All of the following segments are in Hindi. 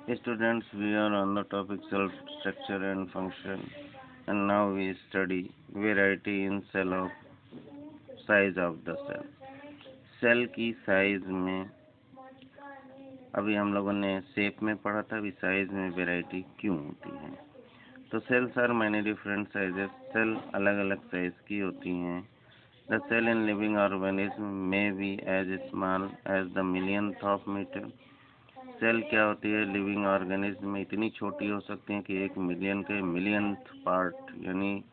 Students, we are on the topic cell structure and function, and now we study variety in cell of size of the cell. Cell की साइज में अभी हम लोगों ने शेप में पढ़ा था, अभी साइज में वैरायटी क्यों होती है। तो cells are many different sizes, cell अलग अलग साइज की होती हैं। The cell in living organism may be as small as the millionth of meter. Cell क्या होती है लिविंग ऑर्गेनिज्म में, इतनी छोटी हो सकती है कि 1 मिलियन के मिलियंथ पार्ट यानी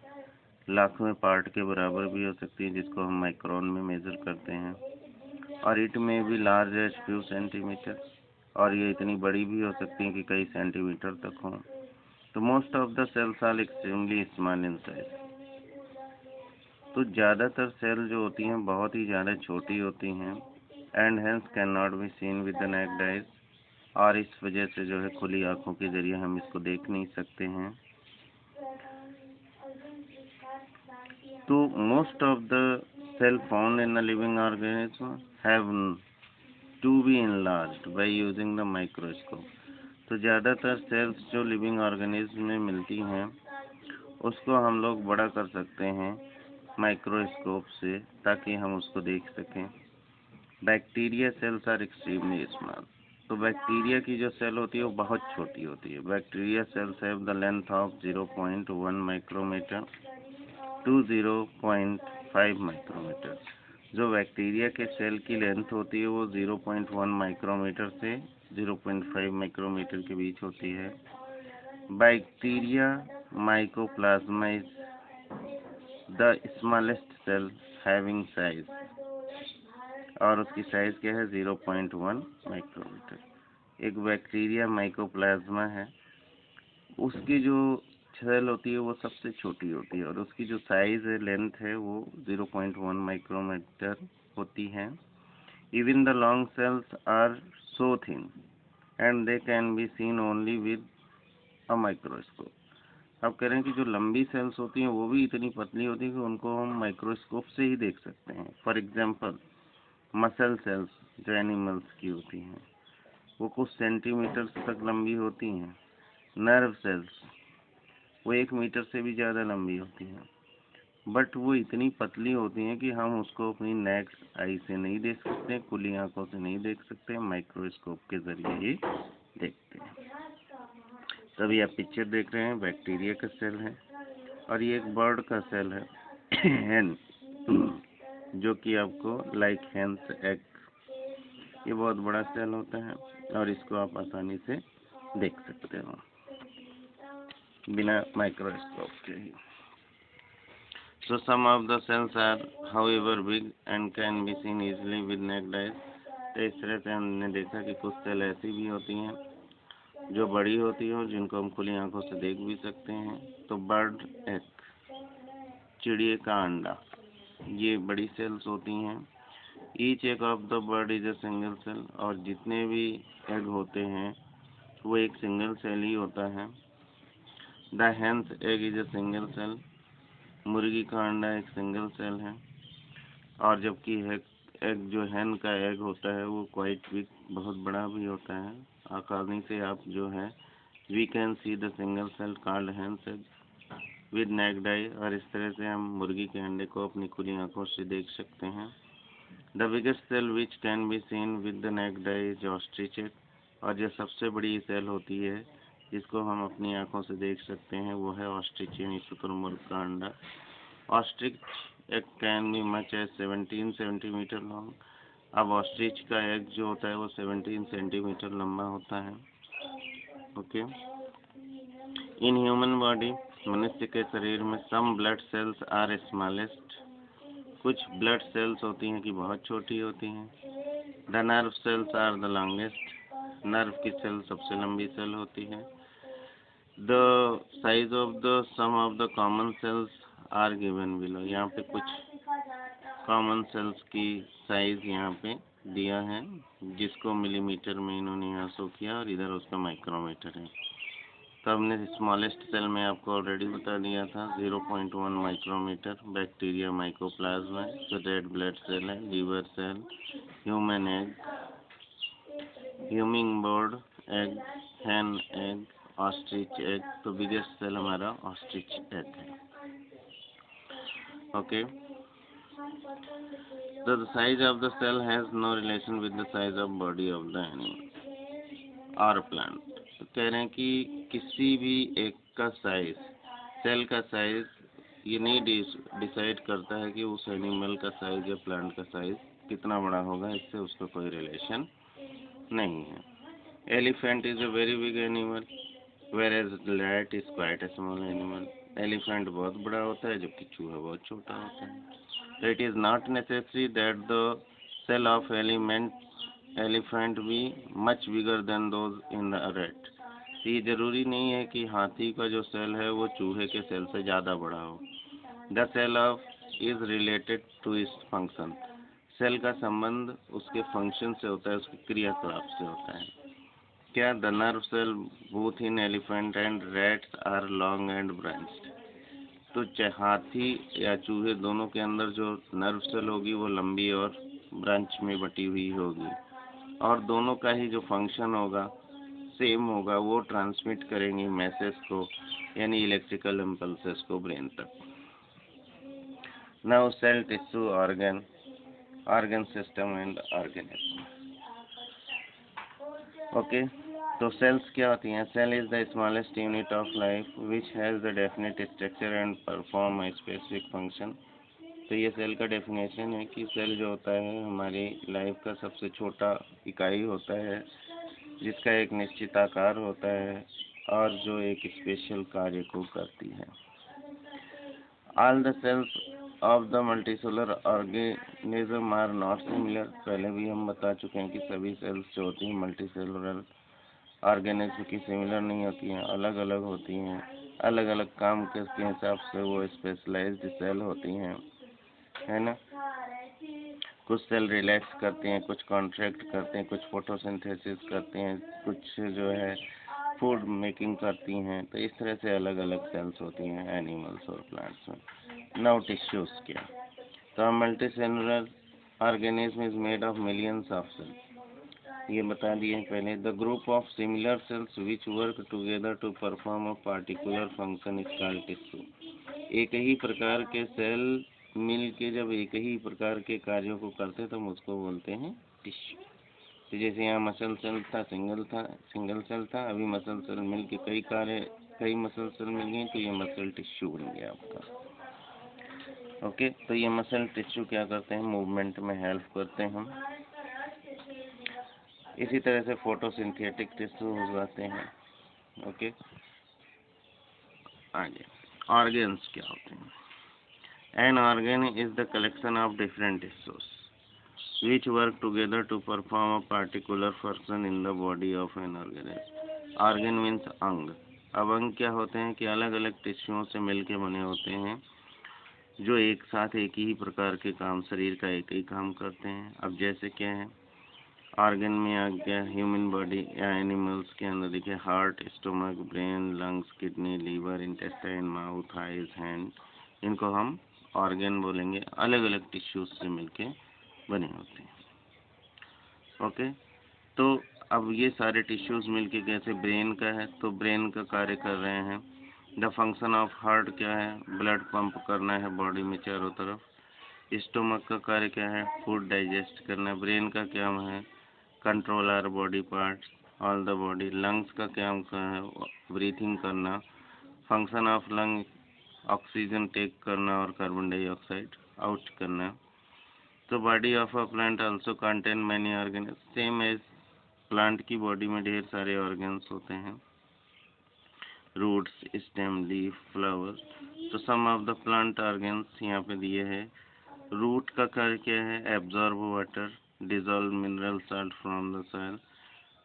लाखवें पार्ट के बराबर भी हो सकती है, जिसको हम माइक्रोन में मेजर करते हैं। और इट में भी लार्ज एज फ्यू सेंटीमीटर, और ये इतनी बड़ी भी हो सकती है कि कई सेंटीमीटर तक हों। तो most of the cells are extremely small in size. तो ज़्यादातर सेल जो होती हैं बहुत ही ज़्यादा छोटी होती हैं, and hence can not be seen with the necked eyes, और इस वजह से जो है खुली आंखों के जरिए हम इसको देख नहीं सकते हैं। तो most of the cell found in the living organism have to be enlarged by using the microscope. तो ज़्यादातर सेल्स जो लिविंग ऑर्गेनिज्म में मिलती हैं उसको हम लोग बड़ा कर सकते हैं माइक्रोस्कोप से, ताकि हम उसको देख सकें। Bacteria cells are extremely small. तो बैक्टीरिया की जो सेल होती है वो बहुत छोटी होती है। Bacteria cells have the length of 0.1 micrometre to 0.5 micrometre. जो बैक्टीरिया के सेल की लेंथ होती है वो 0.1 माइक्रोमीटर से 0.5 माइक्रोमीटर के बीच होती है। Bacteria mycoplasma is the smallest cell having size, और उसकी साइज क्या है 0.1 माइक्रोमीटर। एक बैक्टीरिया माइकोप्लाज्मा है, उसकी जो सेल होती है वो सबसे छोटी होती है, और उसकी जो साइज है लेंथ है वो 0.1 माइक्रोमीटर होती है। Even the long cells are so thin and they can be seen only with a microscope. अब कह रहे हैं कि जो लंबी सेल्स होती हैं वो भी इतनी पतली होती है कि उनको हम माइक्रोस्कोप से ही देख सकते हैं। फॉर एग्जांपल मसल सेल्स जो एनिमल्स की होती हैं वो कुछ सेंटीमीटर तक लंबी होती हैं। नर्व सेल्स वो 1 मीटर से भी ज़्यादा लंबी होती हैं, बट वो इतनी पतली होती हैं कि हम उसको अपनी नेक्स्ट आई से नहीं देख सकते, खुली आंखों से नहीं देख सकते, माइक्रोस्कोप के ज़रिए ही देखते हैं। तभी आप पिक्चर देख रहे हैं, बैक्टीरिया का सेल है, और ये एक बर्ड का सेल है हैन, जो कि आपको लाइक हैंस एग, ये बहुत बड़ा सेल होता है और इसको आप आसानी से देख सकते हो बिना माइक्रोस्कोप के ही। So some of the cells are however big and can be seen easily with naked eyes। तो इस तरह से हमने देखा कि कुछ सेल ऐसी भी होती हैं जो बड़ी होती हैं और जिनको हम खुली आंखों से देख भी सकते हैं। तो बर्ड एग, चिड़िया का अंडा, ये बड़ी सेल्स होती हैं। Each egg of the bird is a single cell, और जितने भी एग होते हैं वो एक सिंगल सेल ही होता है। The hen's egg is a single cell, मुर्गी का अंडा एक सिंगल सेल है। और जबकि एग जो हैन का एग होता है वो क्वाइट बिग, बहुत बड़ा भी होता है। आसानी से आप जो है we can see the single cell called hen's egg with naked eye, और इस तरह से हम मुर्गी के अंडे को अपनी खुली आंखों से देख सकते हैं। The biggest cell which can be seen with the naked eye is ostrich egg, और जो सबसे बड़ी सेल होती है जिसको हम अपनी आंखों से देख सकते हैं वो है ऑस्ट्रिच यानी शुतुरमुर्ग का अंडा। Ostrich egg can be much as 17 centimetre long. अब ऑस्ट्रिच का एग जो होता है वो 17 सेंटीमीटर लंबा होता है। ओके। इन ह्यूमन बॉडी, मनुष्य के शरीर में some blood cells are smallest, कुछ ब्लड सेल्स होती हैं कि बहुत छोटी होती हैं। The nerve cells are the longest, nerve की सेल सबसे लंबी सेल होती है। The size of the some of the common cells are given below, यहाँ पे कुछ कॉमन सेल्स की साइज यहाँ पे दिया है, जिसको मिलीमीटर में इन्होंने यहाँ शो किया, और इधर उसका माइक्रोमीटर है। तो हमने स्मॉलेस्ट सेल में आपको ऑलरेडी बता दिया था 0.1 माइक्रोमीटर। बैक्टीरिया माइकोप्लाज्मा, जो रेड ब्लड सेल है, liver cell, human egg, humming bird egg, hen egg, ostrich egg। तो बिगेस्ट सेल हमारा ऑस्ट्रिच एग है। ओके, तो the size of the cell has no relation with the size of body of the animal और प्लांट। तो कह रहे हैं कि किसी भी एक का साइज, सेल का साइज ये नहीं डिसाइड करता है कि उस एनिमल का साइज या प्लांट का साइज कितना बड़ा होगा, इससे उसका कोई रिलेशन नहीं है। Elephant is a very big animal whereas rat is quite a small animal। Elephant बहुत बड़ा होता है जबकि चूहा बहुत छोटा होता है। So it is not necessary that the cell of elephant be much bigger than those in the rat। ये जरूरी नहीं है कि हाथी का जो सेल है वो चूहे के सेल से ज़्यादा बड़ा हो। The cell of is related to its function। Cell का संबंध उसके फंक्शन से होता है, उसके क्रियाकलाप से होता है। क्या the nerve cell both in elephant and rats are long and branched. तो हाथी या चूहे दोनों के अंदर जो नर्व सेल होगी वो लंबी और ब्रांच में बटी हुई होगी, और दोनों का ही जो फंक्शन होगा सेम होगा, वो ट्रांसमिट करेंगे मैसेज को, यानी इलेक्ट्रिकल इम्पल्सेस को ब्रेन तक। Now cell, tissue, organ system and organism. Okay, तो सेल्स क्या होती हैं? Cell is the smallest unit of life which has the definite structure and perform a specific function. तो ये सेल का डेफिनेशन है कि सेल जो होता है हमारी लाइफ का सबसे छोटा इकाई होता है, जिसका एक निश्चित आकार होता है और जो एक स्पेशल कार्य को करती है। All the cells of the multicellular organism are not similar. पहले भी हम बता चुके हैं कि सभी सेल्स जो होती हैं मल्टीसेलुलर ऑर्गेनिज्म की सिमिलर नहीं होती हैं, अलग अलग होती हैं। अलग अलग काम के हिसाब से वो स्पेशलाइज्ड सेल होती हैं, है ना। कुछ सेल रिलैक्स करते हैं, कुछ कॉन्ट्रैक्ट करते हैं, कुछ फोटोसिंथेसिस करते हैं, कुछ जो है फूड मेकिंग करती हैं। तो इस तरह से अलग अलग सेल्स होती हैं एनिमल्स और प्लांट्स में। नाउ टिश्यूज क्या? तो multicellular organism is made of millions of cells. ये बता दिए पहले। The group of similar cells which work together to perform a particular function is called tissue. एक ही प्रकार के सेल मिल के जब एक ही प्रकार के कार्यों को करते तो हम उसको बोलते हैं टिश्यू। तो जैसे यहाँ मसल सेल था, सिंगल सेल था, अभी मसल सेल मिल के कई मसल सेल मिल गए, तो ये मसल टिश्यू बन गया आपका। ओके, तो ये मसल टिश्यू क्या करते हैं? मूवमेंट में हेल्प करते हैं हम। इसी तरह से फोटोसिंथेटिक टिश्यू हो जाते हैं। ओके, आगे ऑर्गन्स क्या होते हैं? An organ is the collection of different tissues which work together to perform a particular function in the body of an organism। Organ means अंग। अब अंग क्या होते हैं कि अलग अलग टिश्यूओं से मिलके बने होते हैं, जो एक साथ एक ही प्रकार के काम, शरीर का एक ही काम करते हैं। अब जैसे क्या है, ऑर्गन में आ गया ह्यूमन बॉडी या एनिमल्स के अंदर देखिए heart, stomach, brain, lungs, kidney, liver, intestine, mouth, eyes, hand, इनको हम ऑर्गन बोलेंगे। अलग अलग टिश्यूज से मिलके बने होते हैं। ओके, तो अब ये सारे टिश्यूज मिलके, कैसे ब्रेन का है तो ब्रेन का कार्य कर रहे हैं। द फंक्शन ऑफ हार्ट क्या है? ब्लड पंप करना है बॉडी में चारों तरफ। स्टोमक का कार्य क्या है? फूड डाइजेस्ट करना। ब्रेन का क्या है? Control our body parts, all the body. Lungs का क्या है? ब्रीथिंग करना। Function of lung oxygen take करना और कार्बन डाइऑक्साइड आउट करना। तो body of a plant also contain many organs. Same as plant की बॉडी में ढेर सारे ऑर्गन्स होते हैं, रूट्स, स्टेम, लीफ, फ्लावर। तो सम ऑफ द प्लांट ऑर्गन्स यहाँ पे दिए हैं। रूट का कार्य क्या है? Absorb water, dissolve mineral salt from the soil.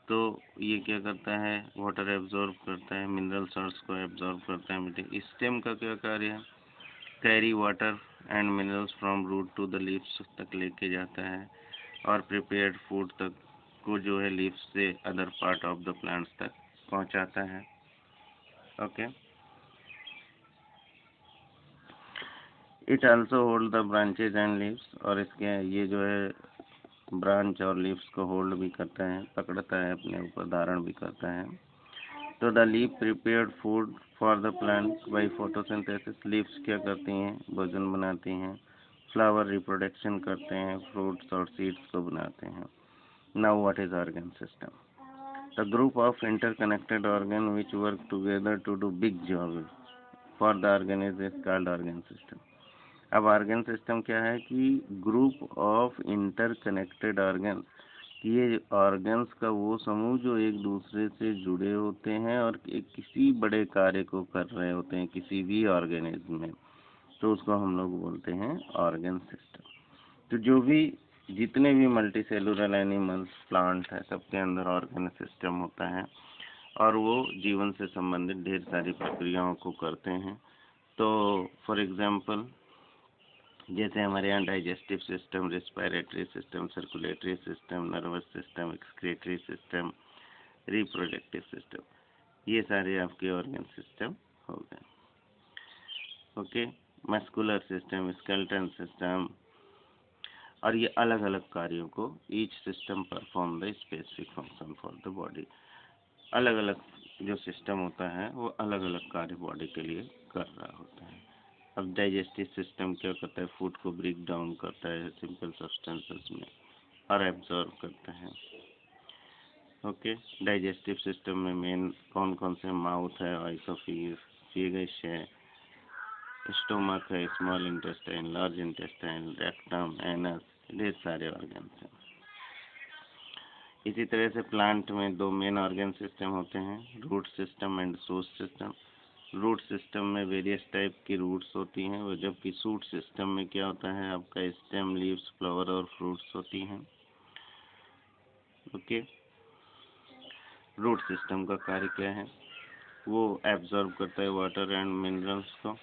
तो ये क्या करता है? वाटर एब्जॉर्ब करता है, मिनरल सॉल्ट्स को एब्जॉर्ब करता है मिट्टी। स्टेम का क्या कार्य है? Carry water and minerals from root to the leaves तक लेके जाता है, और प्रिपेयर्ड फूड तक को जो है लीव्स से other part of the plants तक पहुंचाता है। Okay, it also hold the branches and leaves. और इसके ये जो है ब्रांच और लीव्स को होल्ड भी करता है, पकड़ता है, अपने ऊपर धारण भी करता है। तो the leaf prepared food for the plant by photosynthesis. Leaves क्या करती हैं? भोजन बनाती हैं। फ्लावर रिप्रोडक्शन करते हैं, फ्रूट्स और सीड्स को बनाते हैं। Now what is organ system? The group of interconnected organ which work together to do big job for the organism is called organ system. अब ऑर्गन सिस्टम क्या है कि ग्रुप ऑफ इंटरकनेक्टेड ऑर्गन, ये ऑर्गन्स का वो समूह जो एक दूसरे से जुड़े होते हैं और किसी बड़े कार्य को कर रहे होते हैं किसी भी ऑर्गेनिज्म में, तो उसको हम लोग बोलते हैं ऑर्गन सिस्टम। तो जो भी जितने भी मल्टी सेलुलर एनिमल्स, प्लांट है, सबके अंदर ऑर्गन सिस्टम होता है और वो जीवन से संबंधित ढेर सारी प्रक्रियाओं को करते हैं। तो फॉर एग्जाम्पल जैसे हमारे यहाँ digestive system, respiratory system, circulatory system, nervous system, excretory system, reproductive system, ये सारे आपके ऑर्गन सिस्टम हो गए। Okay, muscular system, skeleton system, और ये अलग अलग कार्यों को, each system perform the specific function for the body. अलग अलग जो सिस्टम होता है वो अलग अलग कार्य बॉडी के लिए कर रहा होता है। अब डाइजेस्टिव सिस्टम क्या करता है? फूड को ब्रेक डाउन करता है सिंपल सब्सटेंसेस में और एब्जॉर्ब करता है। ओके, डाइजेस्टिव सिस्टम में मेन कौन कौन से? माउथ है, ऑइसोफेगस है, स्टोमक है, small intestine, large intestine, rectum, anus, ढेर सारे ऑर्गन्स हैं। इसी तरह से प्लांट में दो मेन ऑर्गन सिस्टम होते हैं, root system and shoot system. Root system में वेरियस टाइप की रूट्स होती हैं, और जबकि शूट सिस्टम में क्या होता है? आपका स्टेम, लीव्स, फ्लावर और फ्रूट्स होती हैं। ओके, रूट सिस्टम का कार्य क्या है? वो एब्जॉर्ब करता है वाटर एंड मिनरल्स को।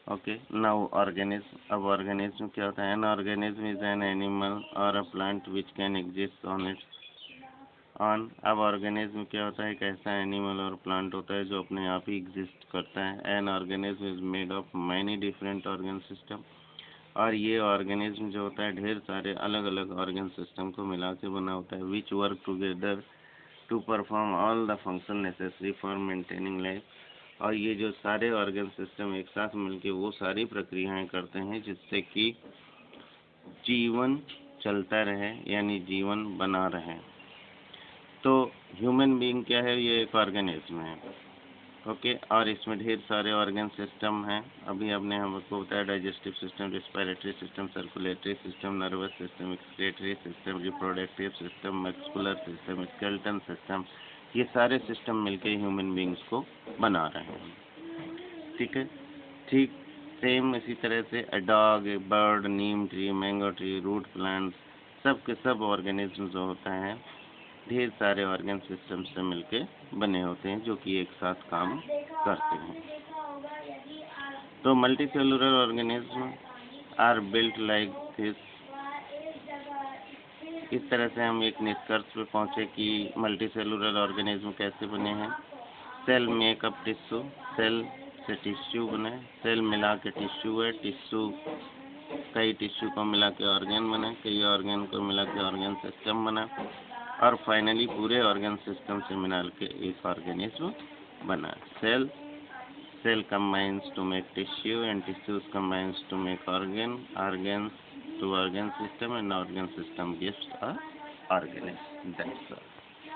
Okay, now organism. अब ऑर्गेनिज्म क्या होता है? An organism is an animal or a plant which can exist on its own. अब ऑर्गेनिज्म क्या होता है? एक ऐसा एनिमल और प्लांट होता है जो अपने आप ही एग्जिस्ट करता है। An organism is made of many different organ system, और ये ऑर्गेनिज्म जो होता है ढेर सारे अलग अलग ऑर्गन सिस्टम को मिला के बना होता है, which work together to perform all the function necessary for maintaining life. और ये जो सारे ऑर्गन सिस्टम एक साथ मिलके वो सारी प्रक्रियाएं करते हैं जिससे कि जीवन चलता रहे, यानी जीवन बना रहे। तो ह्यूमन बीइंग क्या है? ये एक ऑर्गेनिज्म है। ओके, और इसमें ढेर सारे ऑर्गन सिस्टम हैं। अभी आपने हमको बताया digestive system, respiratory system, circulatory system, nervous system, excretory system, reproductive system, muscular system, skeleton system, ये सारे सिस्टम मिलके ह्यूमन बीइंग्स को बना रहे हैं। ठीक है, ठीक सेम इसी तरह से a dog, a bird, neem tree, mango tree, root plant, सब के सब ऑर्गेनिज्म जो होता है ढेर सारे ऑर्गन सिस्टम से मिलके बने होते हैं जो कि एक साथ काम करते हैं। तो multicellular organism are built like this. इस तरह से हम एक निष्कर्ष पे पहुंचे कि मल्टी सेलुलर ऑर्गेनिज्म कैसे बने हैं। सेल मेकअप टिश्यू, सेल से टिश्यू बने, सेल मिला के टिश्यू है, टिश्यू कई टिश्यू को मिला के ऑर्गन बने, कई ऑर्गन को मिला के ऑर्गन सिस्टम बना, और फाइनली पूरे ऑर्गन सिस्टम से मिला के एक ऑर्गेनिज्म बना। Cell combines to make tissue and tissues combines to make organs to organ system, and organ system gives a organism. That's all.